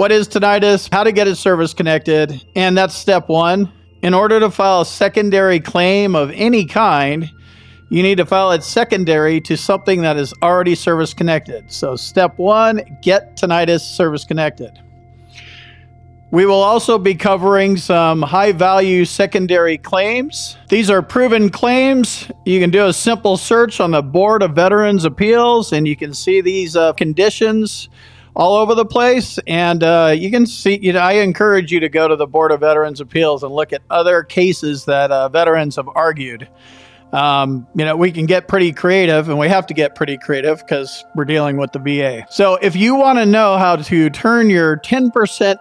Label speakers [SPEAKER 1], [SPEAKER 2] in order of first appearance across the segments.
[SPEAKER 1] what is tinnitus, how to get it service connected, and that's step one. In order to file a secondary claim of any kind, you need to file it secondary to something that is already service connected. So step one, get tinnitus service connected. We will also be covering some high-value secondary claims. These are proven claims. You can do a simple search on the Board of Veterans Appeals, and you can see these conditions all over the place. And you can see, I encourage you to go to the Board of Veterans Appeals and look at other cases that veterans have argued. We can get pretty creative, and we have to get pretty creative because we're dealing with the VA. So if you want to know how to turn your 10%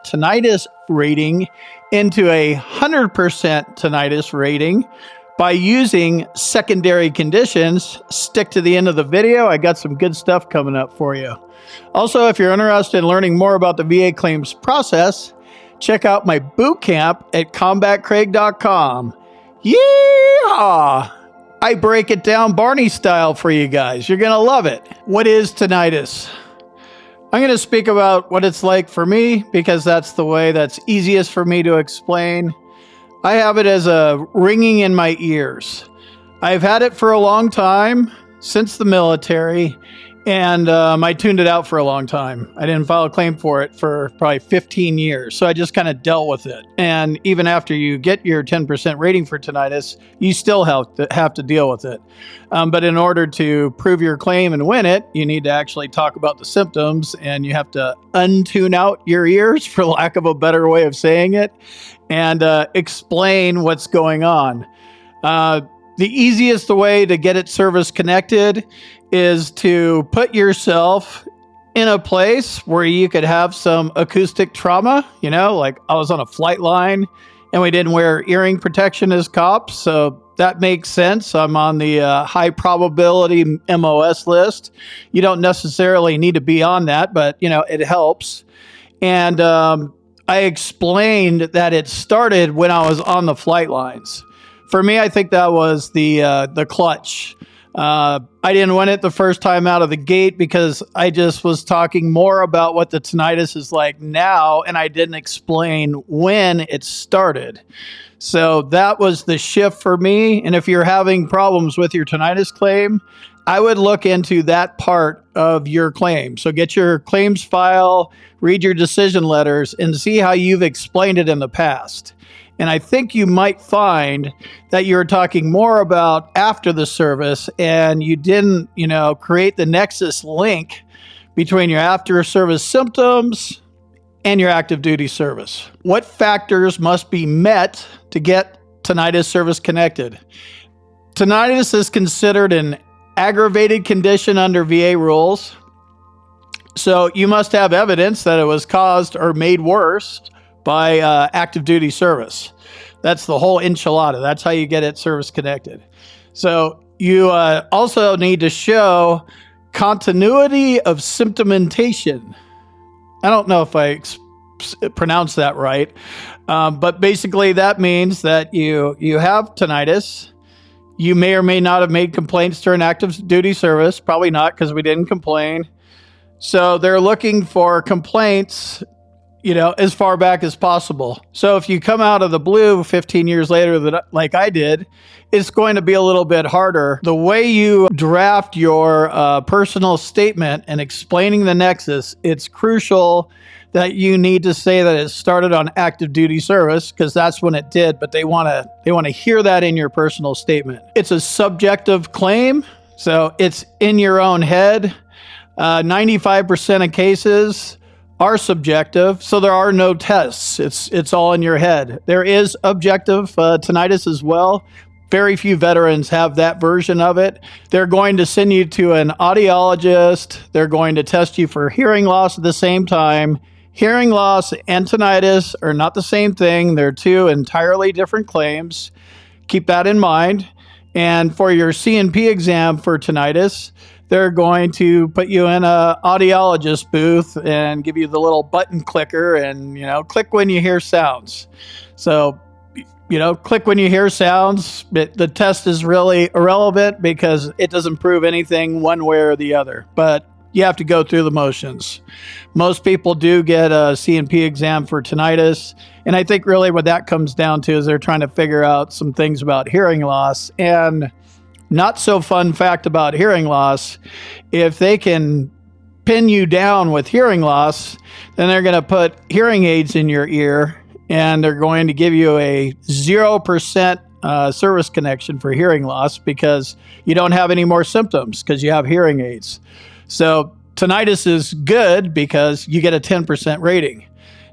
[SPEAKER 1] tinnitus rating into a 100% tinnitus rating by using secondary conditions, stick to the end of the video. I got some good stuff coming up for you. Also, if you're interested in learning more about the VA claims process, check out my boot camp at combatcraig.com. Yeah! I break it down Barney style for you guys. You're going to love it. What is tinnitus? I'm going to speak about what it's like for me because that's the way that's easiest for me to explain. I have it as a ringing in my ears. I've had it for a long time, since the military, and I tuned it out for a long time. I didn't file a claim for it for probably 15 years, so I just kind of dealt with it. And even after you get your 10% rating for tinnitus, you still have to deal with it. But in order to prove your claim and win it, you need to actually talk about the symptoms, and you have to untune out your ears, for lack of a better way of saying it, and explain what's going on. The easiest way to get it service connected is to put yourself in a place where you could have some acoustic trauma. Like I was on a flight line and we didn't wear earring protection as cops. So that makes sense. I'm on the high probability MOS list. You don't necessarily need to be on that, but it helps. And I explained that it started when I was on the flight lines. For me, I think that was the clutch. I didn't win it the first time out of the gate because I just was talking more about what the tinnitus is like now, and I didn't explain when it started. So that was the shift for me. And if you're having problems with your tinnitus claim, I would look into that part of your claim. So get your claims file, read your decision letters, and see how you've explained it in the past. And I think you might find that you're talking more about after the service and you didn't, create the nexus link between your after service symptoms and your active duty service. What factors must be met to get tinnitus service connected? Tinnitus is considered an aggravated condition under VA rules. So you must have evidence that it was caused or made worse by active duty service. That's the whole enchilada. That's how you get it service connected. So you also need to show continuity of symptomentation. I don't know if I pronounced that right, but basically that means that you have tinnitus. You may or may not have made complaints during active duty service. Probably not, because we didn't complain. So they're looking for complaints as far back as possible. So if you come out of the blue 15 years later, like I did, it's going to be a little bit harder. The way you draft your personal statement and explaining the nexus, it's crucial that you need to say that it started on active duty service because that's when it did, but they want to hear that in your personal statement. It's a subjective claim, so it's in your own head. 95% of cases are subjective, so there are no tests. It's all in your head. There is objective tinnitus as well. Very few veterans have that version of it. They're going to send you to an audiologist. They're going to test you for hearing loss at the same time. Hearing loss and tinnitus are not the same thing. They're two entirely different claims. Keep that in mind. And for your C&P exam for tinnitus, they're going to put you in an audiologist booth and give you the little button clicker and, click when you hear sounds. So, click when you hear sounds. The test is really irrelevant because it doesn't prove anything one way or the other. But you have to go through the motions. Most people do get a C&P exam for tinnitus. And I think really what that comes down to is they're trying to figure out some things about hearing loss. And not so fun fact about hearing loss, if they can pin you down with hearing loss, then they're going to put hearing aids in your ear and they're going to give you a 0% service connection for hearing loss because you don't have any more symptoms because you have hearing aids. So tinnitus is good because you get a 10% rating.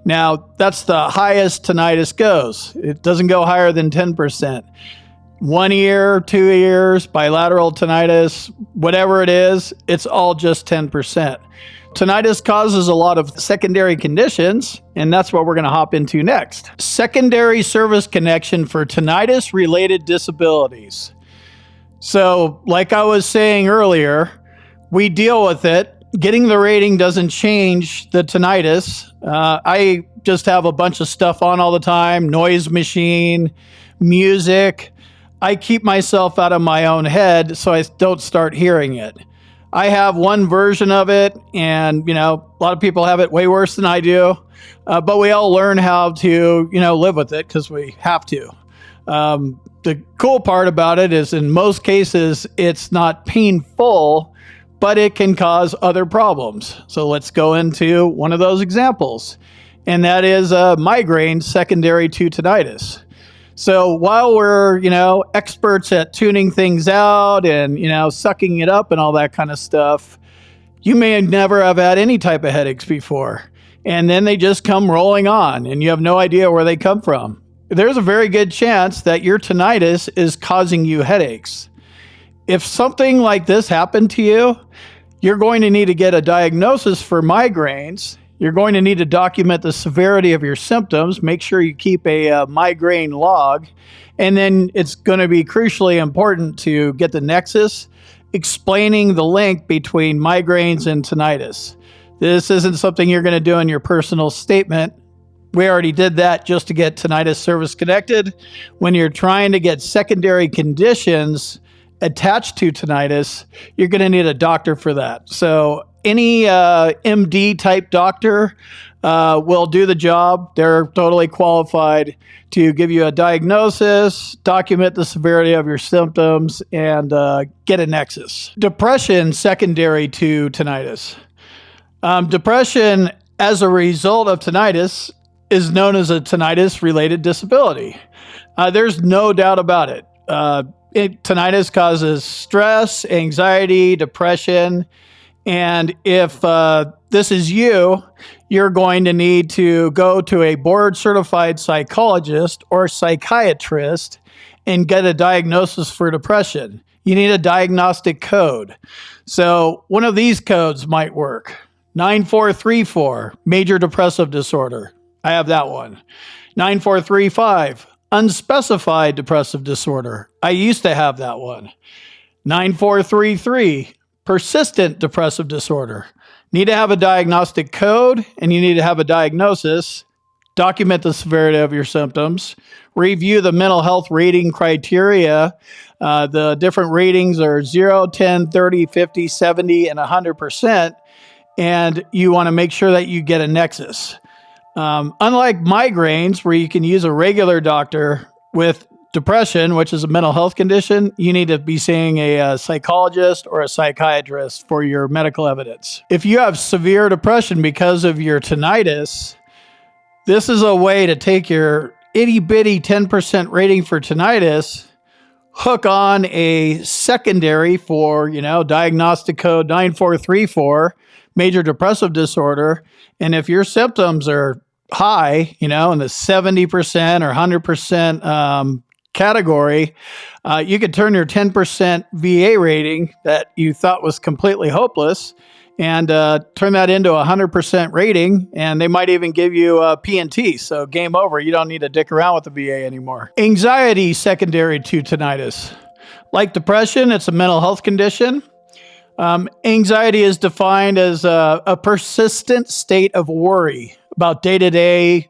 [SPEAKER 1] Now, that's the highest tinnitus goes. It doesn't go higher than 10%. 1 ear, 2 ears, bilateral tinnitus, whatever it is, it's all just 10%. Tinnitus causes a lot of secondary conditions, and that's what we're going to hop into next. Secondary service connection for tinnitus-related disabilities. So, like I was saying earlier, we deal with it. Getting the rating doesn't change the tinnitus. I just have a bunch of stuff on all the time, noise machine, music. I keep myself out of my own head so I don't start hearing it. I have one version of it, and a lot of people have it way worse than I do. But we all learn how to live with it because we have to. The cool part about it is in most cases it's not painful, but it can cause other problems. So let's go into one of those examples, and that is migraine secondary to tinnitus. So while we're, experts at tuning things out and, sucking it up and all that kind of stuff, you may never have had any type of headaches before. And then they just come rolling on and you have no idea where they come from. There's a very good chance that your tinnitus is causing you headaches. If something like this happened to you, you're going to need to get a diagnosis for migraines. You're going to need to document the severity of your symptoms. Make sure you keep a migraine log. And then it's going to be crucially important to get the nexus, explaining the link between migraines and tinnitus. This isn't something you're going to do in your personal statement. We already did that just to get tinnitus service connected. When you're trying to get secondary conditions attached to tinnitus, you're going to need a doctor for that. So any MD type doctor will do the job. They're totally qualified to give you a diagnosis, document the severity of your symptoms, and get a nexus. Depression secondary to tinnitus. Depression as a result of tinnitus is known as a tinnitus-related disability. There's no doubt about it. Tinnitus causes stress, anxiety, depression. And if this is you, you're going to need to go to a board-certified psychologist or psychiatrist and get a diagnosis for depression. You need a diagnostic code. So one of these codes might work. 9434, major depressive disorder. I have that one. 9435, unspecified depressive disorder. I used to have that one. 9433, persistent depressive disorder. Need to have a diagnostic code and you need to have a diagnosis. Document the severity of your symptoms. Review the mental health rating criteria. The different ratings are 0, 10, 30, 50, 70, and 100%. And you want to make sure that you get a nexus. Unlike migraines, where you can use a regular doctor, with depression, which is a mental health condition, you need to be seeing a psychologist or a psychiatrist for your medical evidence. If you have severe depression because of your tinnitus, this is a way to take your itty-bitty 10% rating for tinnitus, hook on a secondary for, diagnostic code 9434, major depressive disorder, and if your symptoms are high, in the 70% or 100% category, you could turn your 10% VA rating that you thought was completely hopeless and turn that into a 100% rating, and they might even give you a P&T. So game over. You don't need to dick around with the VA anymore. Anxiety secondary to tinnitus. Like depression, it's a mental health condition. Anxiety is defined as a persistent state of worry about day-to-day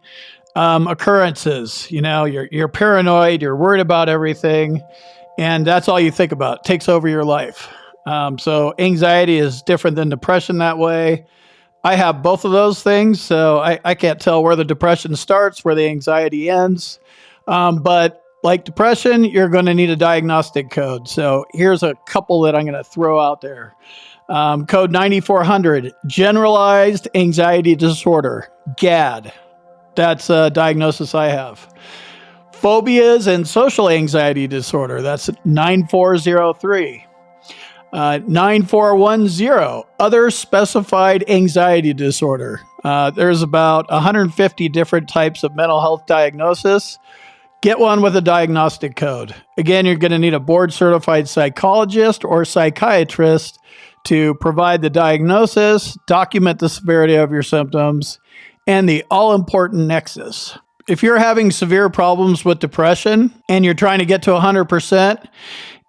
[SPEAKER 1] occurrences. You're paranoid, you're worried about everything, and that's all you think about. It takes over your life. So anxiety is different than depression that way. I have both of those things, so I can't tell where the depression starts, where the anxiety ends. But like depression, you're going to need a diagnostic code. So here's a couple that I'm going to throw out there. Code 9400, Generalized Anxiety Disorder, GAD. That's a diagnosis I have. Phobias and Social Anxiety Disorder, that's 9403. 9410, Other Specified Anxiety Disorder. There's about 150 different types of mental health diagnosis. Get one with a diagnostic code. Again, you're going to need a board-certified psychologist or psychiatrist to provide the diagnosis, document the severity of your symptoms, and the all-important nexus. If you're having severe problems with depression and you're trying to get to 100%,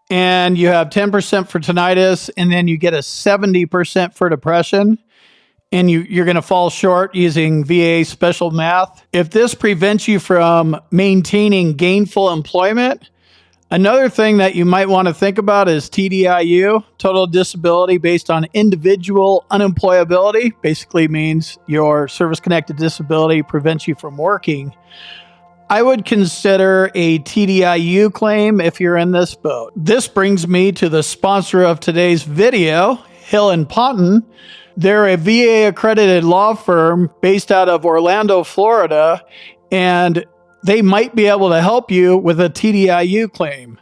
[SPEAKER 1] and you have 10% for tinnitus, and then you get a 70% for depression, and you're going to fall short using VA special math. If this prevents you from maintaining gainful employment, another thing that you might want to think about is TDIU, total disability based on individual unemployability. Basically means your service-connected disability prevents you from working. I would consider a TDIU claim if you're in this boat. This brings me to the sponsor of today's video, Hill & Ponton. They're a VA-accredited law firm based out of Orlando, Florida, and they might be able to help you with a TDIU claim.